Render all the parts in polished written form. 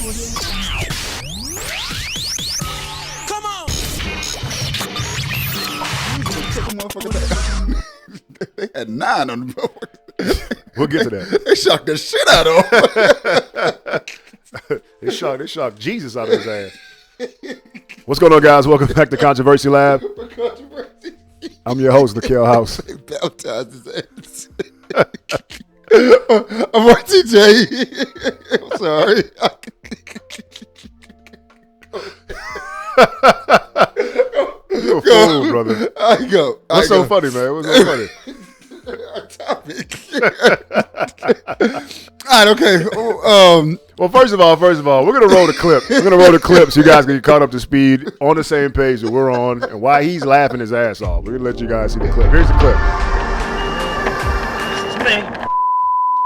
Come on. They had 9 on the board. We'll get to that. They shocked the shit out of him. They shocked Jesus out of his ass. What's going on, guys? Welcome back to Controversy Lab. I'm your host, Nikhil House. They baptized his ass. I'm RTJ. I'm sorry. You're a fool, brother. I go. What's so funny, man? What's so funny? Our topic. All right, okay. Well, first of all, we're gonna roll the clip. We're gonna roll the clip so you guys can get caught up to speed on the same page that we're on, and why he's laughing his ass off. We're gonna let you guys see the clip. Here's the clip. This is me.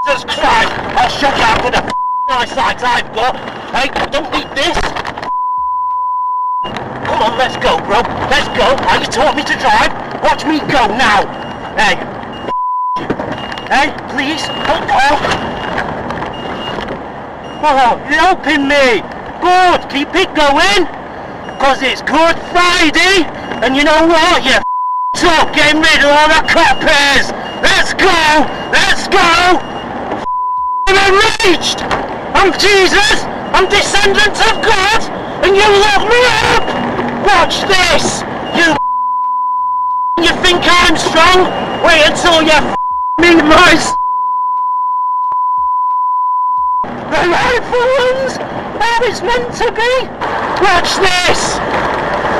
Jesus Christ! I'll shut you out with the eyesight I've got. Hey, don't need this. Come on, let's go, bro. Let's go. You taught me to drive. Watch me go now. Hey. Hey, please, don't go. Oh, you're helping me. Good, keep it going. Cause it's Good Friday. And you know what? You're up getting rid of all the crappers. Let's go. Let's go. I'm enraged. I'm Jesus. I'm descendant of God. And you lock me up. Watch this. You think I'm strong? Wait until you meet my the rightful ones, how it's meant to be. Watch this.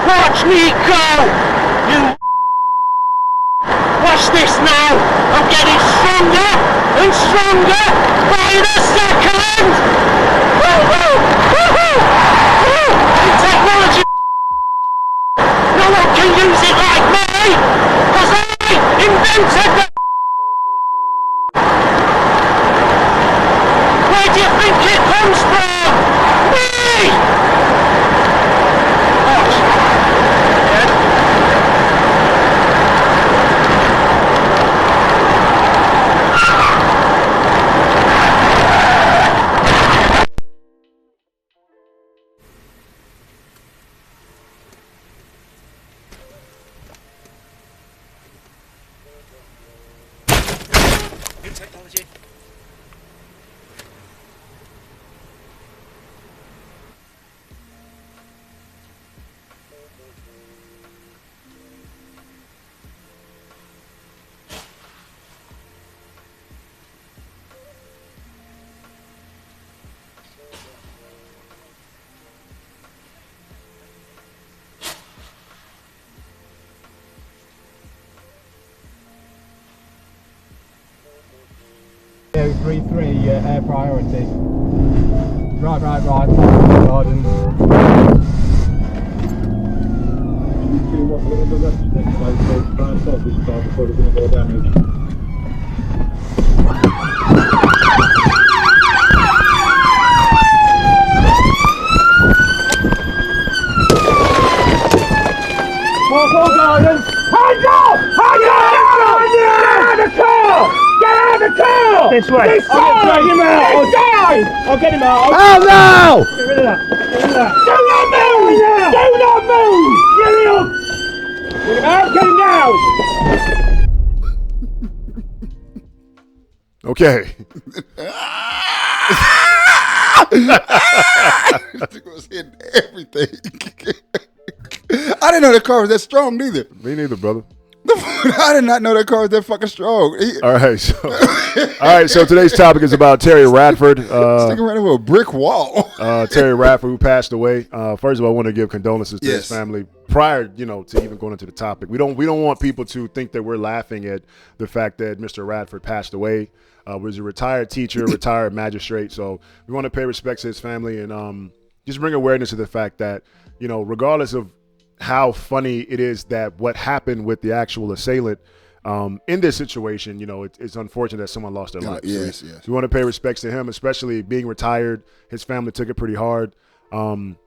Watch me go. You watch this now. I'm getting stronger and stronger by the second. Woo-hoo! Woo-hoo! Woo! Technology. No one can use it like me, because I invented the. Where do you think it comes from? Me! Watch. New technology. Three, air priority. Right, garden. More gardens! Hands up! Hands up! Get out of the car! Get out of the car! This way! This side! Get him out! This side! I'll get him out! Oh no! Get rid of that! Get rid of that! Do not move! Do not move! Get him up! Get him out! Get him down! Okay. It was hitting everything. I didn't know that car was that strong neither. Me neither, brother. I did not know that car was that fucking strong. All right, so today's topic is about Terry Radford. Sticking right over a brick wall. Terry Radford, who passed away. First of all, I want to give condolences to his Yes. family prior, to even going into the topic. We don't want people to think that we're laughing at the fact that Mr. Radford passed away. Was a retired teacher, retired magistrate. So we want to pay respect to his family and just bring awareness to the fact that, regardless of how funny it is that what happened with the actual assailant in this situation, it's unfortunate that someone lost their life. Yes. We want to pay respects to him, especially being retired. His family took it pretty hard.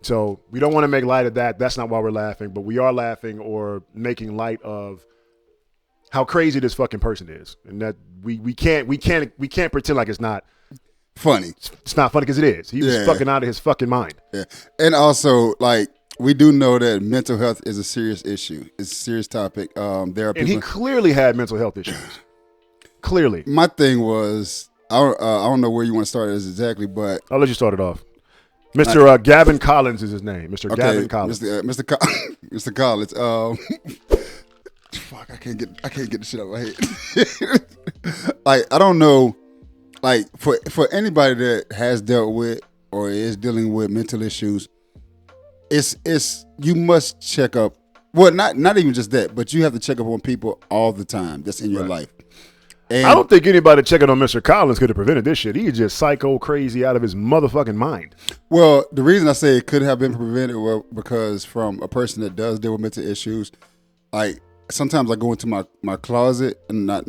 So we don't want to make light of that. That's not why we're laughing, but we are laughing or making light of how crazy this fucking person is, and that we can't pretend like it's not funny. It's not funny because it is. He was fucking out of his fucking mind. Yeah, and also like we do know that mental health is a serious issue. It's a serious topic. There are people, and he clearly had mental health issues. Clearly. My thing was, I don't know where you want to start this exactly, but I'll let you start it off. Mr. Gavin Collins is his name. Mr. Gavin Collins. Mr. Collins. Fuck, I can't get the shit out of my head. Like, I don't know. Like, for anybody that has dealt with or is dealing with mental issues, it's you must check up. Well, not even just that, but you have to check up on people all the time that's in your life. And I don't think anybody checking on Mr. Collins could have prevented this shit. He is just psycho crazy out of his motherfucking mind. Well, the reason I say it could have been prevented was because from a person that does deal with mental issues, like sometimes I go into my closet, and not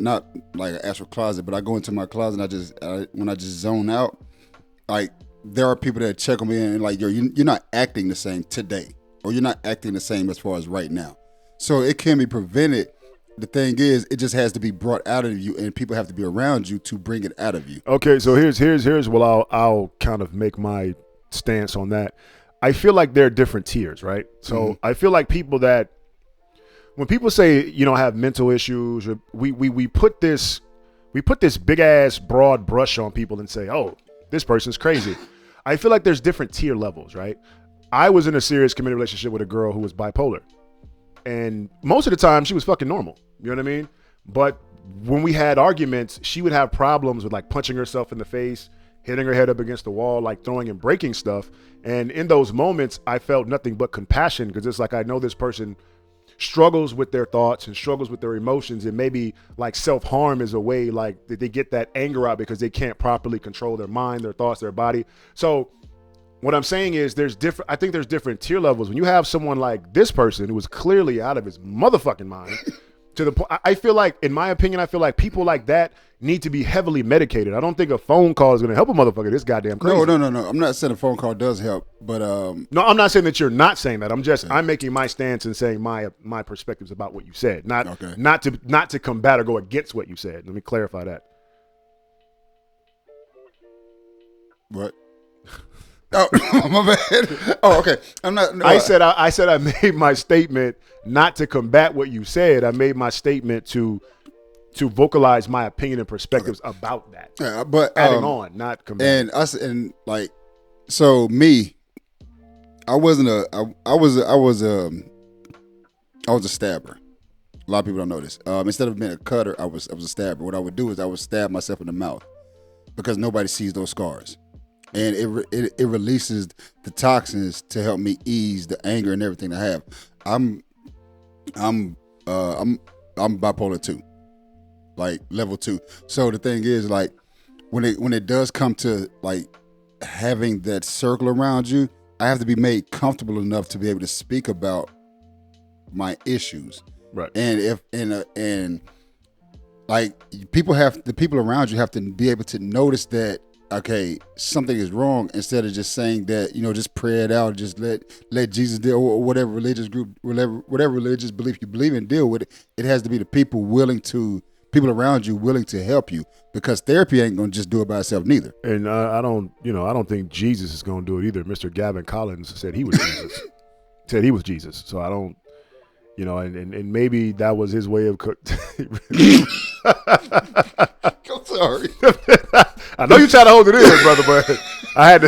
like an actual closet, but I go into my closet and when I just zone out, like there are people that check on me and like, you're not acting the same today, or you're not acting the same as far as right now. So it can be prevented. The thing is, it just has to be brought out of you, and people have to be around you to bring it out of you. Okay, so here's well, I'll kind of make my stance on that. I feel like there are different tiers, right? So I feel like people that, when people say, have mental issues, we put this big ass broad brush on people and say, oh, this person's crazy. I feel like there's different tier levels, right? I was in a serious committed relationship with a girl who was bipolar. And most of the time she was fucking normal. You know what I mean? But when we had arguments, she would have problems with like punching herself in the face, hitting her head up against the wall, like throwing and breaking stuff. And in those moments, I felt nothing but compassion, because it's like, I know this person struggles with their thoughts and struggles with their emotions, and maybe like self-harm is a way like that they get that anger out because they can't properly control their mind, their thoughts, their body. So what I'm saying is I think there's different tier levels. When you have someone like this person who was clearly out of his motherfucking mind, to the point, I feel like, in my opinion, I feel like people like that need to be heavily medicated. I don't think a phone call is going to help a motherfucker this goddamn crazy. No. I'm not saying a phone call does help, but no, I'm not saying that you're not saying that. I'm making my stance and saying my perspectives about what you said, not to combat or go against what you said. Let me clarify that. What? Oh, my bad. Oh, okay. I'm not. No, I said I made my statement not to combat what you said. I made my statement to vocalize my opinion and perspectives about that. Yeah, but adding on, not combating. So me, I wasn't I was a stabber. A lot of people don't know this. Instead of being a cutter, I was a stabber. What I would do is I would stab myself in the mouth because nobody sees those scars. And it releases the toxins to help me ease the anger and everything I have. I'm bipolar 2, like level 2. So the thing is, like when it does come to like having that circle around you, I have to be made comfortable enough to be able to speak about my issues. Right. And like the people around you have to be able to notice that, okay, something is wrong, instead of just saying that, just pray it out, just let Jesus deal, or whatever religious group, whatever religious belief you believe in, deal with it. It has to be the people around you willing to help you, because therapy ain't gonna just do it by itself neither. And I don't think Jesus is gonna do it either. Mr. Gavin Collins said he was Jesus. So I don't, and maybe that was his way of I'm sorry. I know you try to hold it in, brother, but I had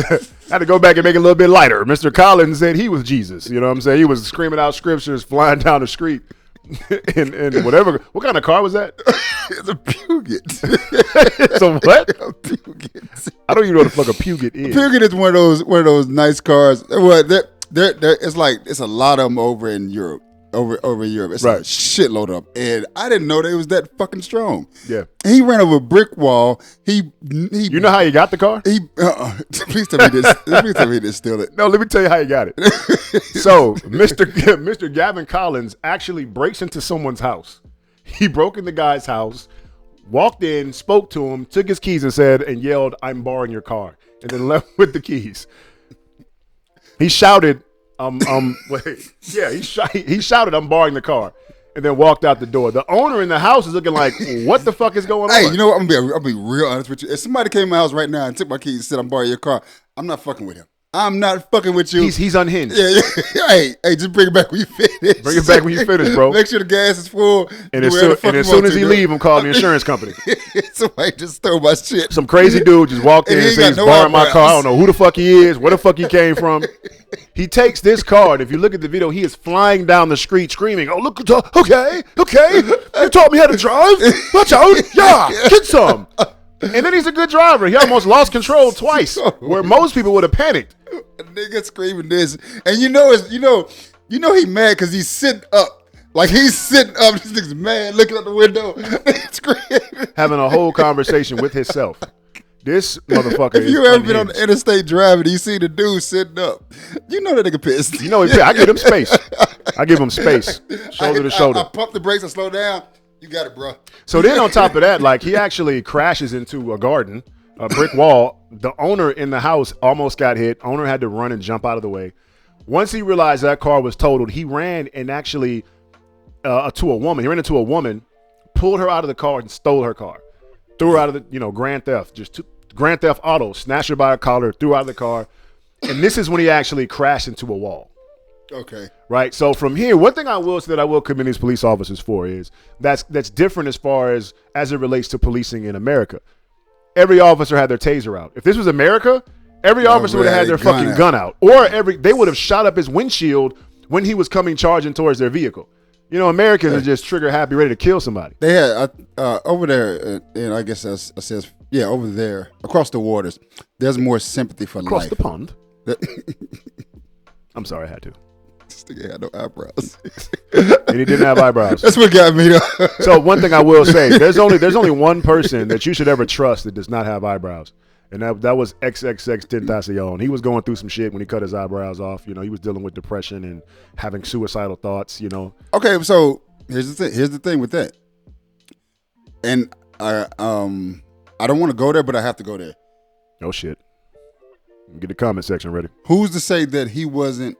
to go back and make it a little bit lighter. Mr. Collins said he was Jesus. You know what I'm saying? He was screaming out scriptures, flying down the street, and whatever. What kind of car was that? It's a Puget. It's a what? A Puget. I don't even know what the fuck a Puget is. A Puget is one of those nice cars. Well, it's a lot of them over in Europe. Over in Europe. It's right. A shitload of them. And I didn't know they was that fucking strong. Yeah. He ran over a brick wall. He You know how you got the car? Please tell me this. Please tell me he didn't steal it. No, let me tell you how you got it. So, Mr. Gavin Collins actually breaks into someone's house. He broke in the guy's house, walked in, spoke to him, took his keys and yelled, "I'm borrowing your car," and then left with the keys. He shouted, he shouted, "I'm borrowing the car." and then walked out the door. The owner in the house is looking like, what the fuck is going on? Hey, you know what? I'm gonna be real honest with you. If somebody came to my house right now and took my keys and said I'm borrowing your car, I'm not fucking with him. I'm not fucking with you. He's unhinged. Yeah. Hey, just bring it back when you finish. Bring it back when you finish, bro. Make sure the gas is full. And as soon as he leave, I'm calling the insurance company. Somebody just stole my shit. Some crazy dude just walked in and says he's borrowing my car. I don't know who the fuck he is, where the fuck he came from. He takes this car, and if you look at the video, he is flying down the street screaming, "Oh, look, okay, you taught me how to drive. Watch out, yeah, get some." And then he's a good driver. He almost lost control twice, where most people would have panicked. A nigga screaming this, and you know he mad because he's sitting up. Like he's sitting up. This nigga's mad, looking out the window, screaming, having a whole conversation with himself. This motherfucker. If you ever been on the interstate driving, you see the dude sitting up. You know that nigga pissed. You know he pissed. I give him space. I give him space, shoulder to shoulder. I pump the brakes and slow down. You got it, bro. So then on top of that, like he actually crashes into a garden, a brick wall. The owner in the house almost got hit. Owner had to run and jump out of the way. Once he realized that car was totaled, he ran and actually to a woman. He ran into a woman, pulled her out of the car and stole her car. Threw her out of the, grand theft. Grand theft auto, snatched her by a collar, threw her out of the car. And this is when he actually crashed into a wall. Okay. Right. So from here, one thing I will say that I will commend these police officers for is that's different as far as it relates to policing in America. Every officer had their taser out. If this was America, every officer would have had their fucking gun out. Or they would have shot up his windshield when he was coming charging towards their vehicle. You know, Americans are just trigger happy, ready to kill somebody. They had over there, and I guess I says, yeah, over there, across the waters, there's more sympathy for across life. The pond. I'm sorry, I had to. This nigga had no eyebrows. And he didn't have eyebrows. That's what got me though. So one thing I will say, there's only one person that you should ever trust that does not have eyebrows. And that was XXX Tentacion. He was going through some shit when he cut his eyebrows off. He was dealing with depression and having suicidal thoughts, Okay, so here's the thing with that. And I don't want to go there, but I have to go there. Oh shit. Get the comment section ready. Who's to say that he wasn't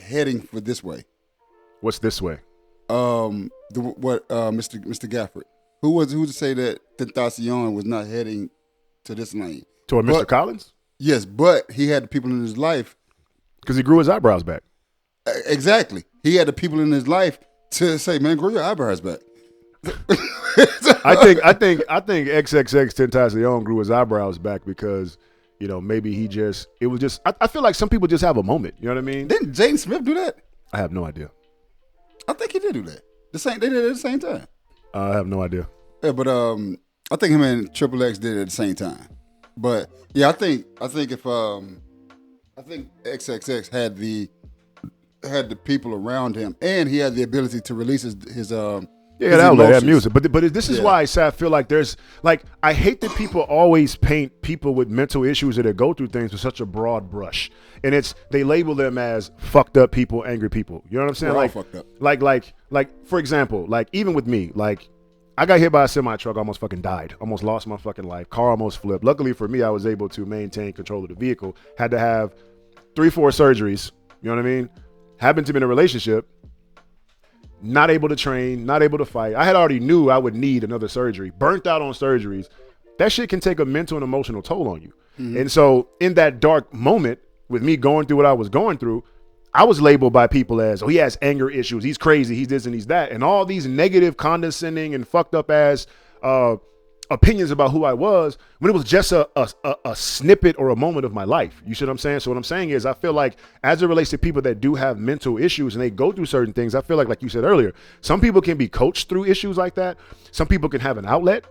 heading for this way? What's this way? Mr. Gafford. Who's to say that Tentacion was not heading to this lane? Toward Mr. Collins? Yes, but he had the people in his life. Because he grew his eyebrows back. Exactly. He had the people in his life to say, man, grow your eyebrows back. I think XXX Tentacion grew his eyebrows back because, maybe I feel like some people just have a moment. You know what I mean? Didn't Jaden Smith do that? I have no idea. I think he did do that. They did it at the same time. I have no idea. Yeah, but I think him and Triple X did it at the same time. But yeah, I think if XXX had the people around him, and he had the ability to release his outlet, that music. But this is why I feel like there's I hate that people always paint people with mental issues that go through things with such a broad brush, and they label them as fucked up people, angry people. You know what I'm saying? We're all fucked up. Like for example, even with me, I got hit by a semi truck, almost fucking died, almost lost my fucking life, car almost flipped. Luckily for me, I was able to maintain control of the vehicle. Had to have 3-4 surgeries. You know what I mean? Happened to be in a relationship. Not able to train, not able to fight. I had already knew I would need another surgery. Burnt out on surgeries. That shit can take a mental and emotional toll on you. Mm-hmm. And so in that dark moment, with me going through what I was going through, I was labeled by people as, he has anger issues, he's crazy, he's this and he's that. And all these negative, condescending, and fucked up ass opinions about who I was, when it was just a snippet or a moment of my life. You see what I'm saying? So what I'm saying is, I feel like as it relates to people that do have mental issues and they go through certain things, I feel like you said earlier, some people can be coached through issues like that. Some people can have an outlet.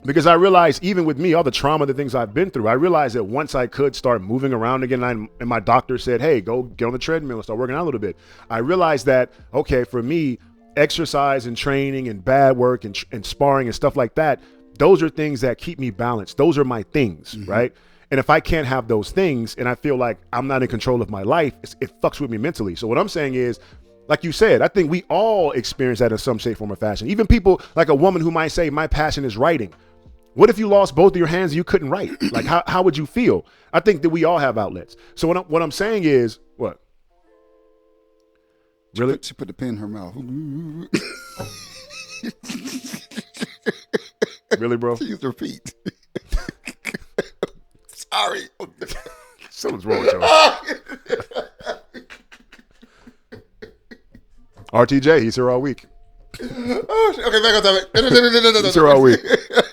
Because I realized, even with me, all the trauma, the things I've been through, I realized that once I could start moving around again, and my doctor said, hey, go get on the treadmill and start working out a little bit. I realized that, okay, for me, exercise and training and bad work and sparring and stuff like that, those are things that keep me balanced. Those are my things, mm-hmm. right? And if I can't have those things and I feel like I'm not in control of my life, it fucks with me mentally. So what I'm saying is, like you said, I think we all experience that in some shape, form, or fashion. Even people like a woman who might say, my passion is writing. What if you lost both of your hands and you couldn't write? Like, how would you feel? I think that we all have outlets. So what I'm saying is, what? Really? She put the pen in her mouth. Really, bro? She used her feet. Sorry. Something's wrong with y'all. RTJ, he's here all week. Oh, okay, back on topic. He's here all week.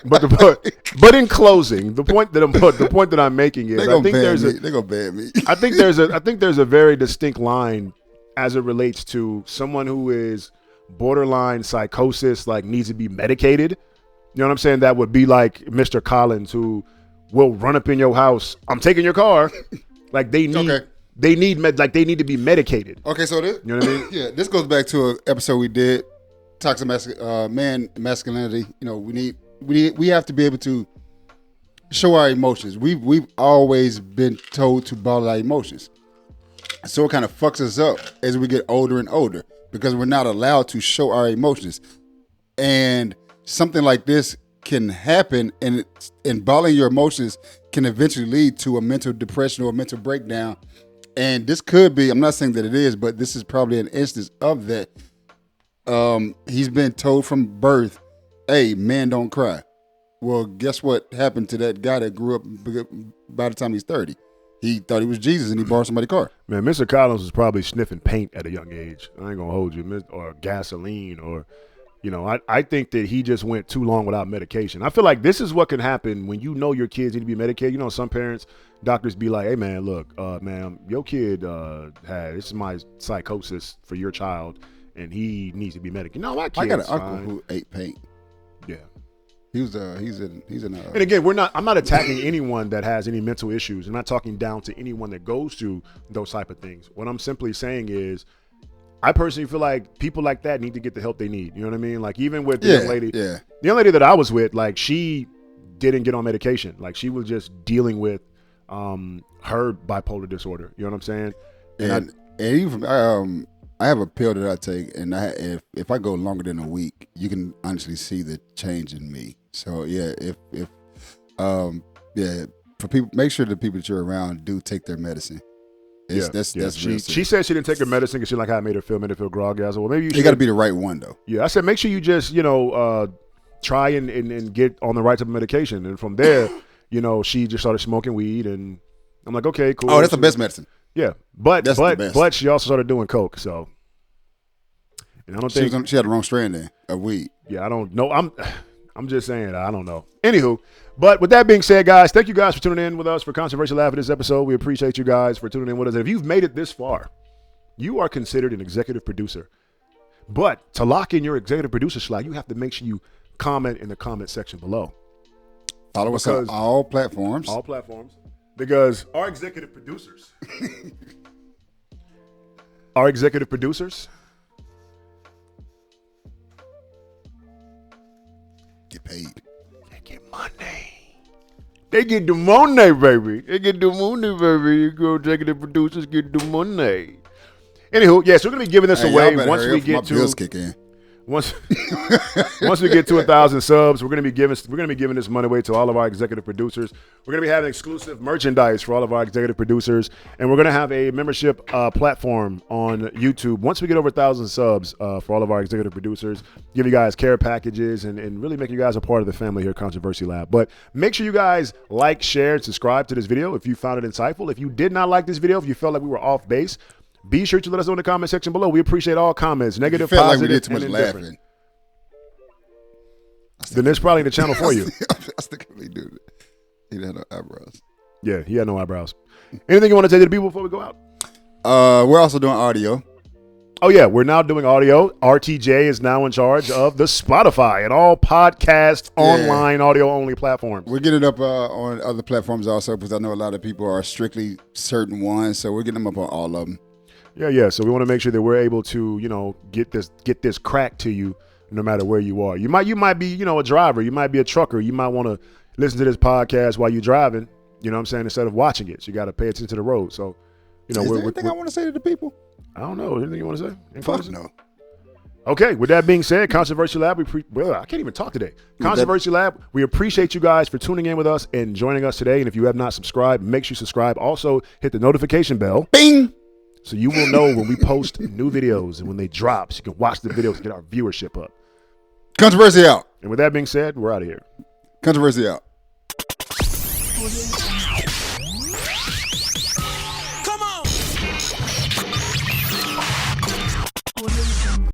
But in closing, the point that I'm making is, I think they're gonna ban me. I think there's a very distinct line as it relates to someone who is borderline psychosis, like needs to be medicated. You know what I'm saying? That would be like Mr. Collins, who will run up in your house. I'm taking your car. Like they need. Okay. They need to be medicated. Okay, so this, you know what I mean? Yeah, this goes back to an episode we did, toxic masculinity. You know, we have to be able to show our emotions. We've always been told to bottle our emotions, so it kind of fucks us up as we get older and older because we're not allowed to show our emotions, and something like this can happen, and bottling your emotions can eventually lead to a mental depression or a mental breakdown. And this could be, I'm not saying that it is, but this is probably an instance of that. He's been told from birth, hey, men don't cry. Well, guess what happened to that guy that grew up by the time he's 30? He thought he was Jesus and he borrowed somebody's car. Man, Mr. Collins was probably sniffing paint at a young age. I ain't going to hold you. Or gasoline or, you know, I think that he just went too long without medication. I feel like this is what can happen when you know your kids need to be medicated. You know, some parents, doctors be like, hey, man, look, man, your kid this is my psychosis for your child, and he needs to be medicated. No, my kid's I got an uncle fine. who ate paint. Yeah. He's in And again, I'm not attacking anyone that has any mental issues. I'm not talking down to anyone that goes through those type of things. What I'm simply saying is, I personally feel like people like that need to get the help they need. You know what I mean? Like even with the young lady, the young lady that I was with, like she didn't get on medication. Like she was just dealing with her bipolar disorder. You know what I'm saying? And even I have a pill that I take, and if I go longer than a week, you can honestly see the change in me. So yeah, for people, make sure the people that you're around do take their medicine. That's she said she didn't take her medicine because she like how it made her feel groggy. I said, well, maybe you should. It got to be the right one though. Yeah, I said make sure you just try and get on the right type of medication, and from there, she just started smoking weed, and I'm like, okay, cool. Oh, that's the best medicine. Yeah, but she also started doing coke. So, and I don't think she had the wrong strand then of weed. Yeah, I don't know. I'm just saying I don't know. Anywho, but with that being said, guys, thank you guys for tuning in with us for Controversial Laugh for this episode. We appreciate you guys for tuning in with us. And if you've made it this far, you are considered an executive producer. But to lock in your executive producer slot, you have to make sure you comment in the comment section below. Follow us on all platforms. All platforms. Because our executive producers get paid. They get money. They get the money, baby. They get the money, baby. You go executive producers get the money. Anywho, yes, we're gonna be giving this away once we get to bills kick in. Once we get to 1,000 subs, we're gonna be giving this money away to all of our executive producers. We're gonna be having exclusive merchandise for all of our executive producers, and we're gonna have a membership platform on YouTube once we get over 1,000 subs for all of our executive producers. Give you guys care packages and really make you guys a part of the family here at Controversy Lab. But make sure you guys like, share, and subscribe to this video if you found it insightful. If you did not like this video, if you felt like we were off base, be sure to let us know in the comment section below. We appreciate all comments, negative, positive, like we did too much laughing. Then there's probably the channel for you. I still can't really do it. He had no eyebrows. Yeah, he had no eyebrows. Anything you want to say to the people before we go out? We're also doing audio. Oh, yeah, we're now doing audio. RTJ is now in charge of the Spotify and all podcast, online, audio-only platforms. We're getting it up on other platforms also because I know a lot of people are strictly certain ones, so we're getting them up on all of them. Yeah. So we want to make sure that we're able to, get this crack to you no matter where you are. You might be, a driver. You might be a trucker. You might want to listen to this podcast while you're driving, you know what I'm saying, instead of watching it. So you got to pay attention to the road. So, Is there anything I want to say to the people? I don't know. Anything you want to say? Fuck no. Okay, with that being said, Controversial Lab, I can't even talk today. Controversial Lab, we appreciate you guys for tuning in with us and joining us today. And if you have not subscribed, make sure you subscribe. Also, hit the notification bell. Bing! So you will know when we post new videos and when they drop, so you can watch the videos and get our viewership up. Controversy out. And with that being said, we're out of here. Controversy out.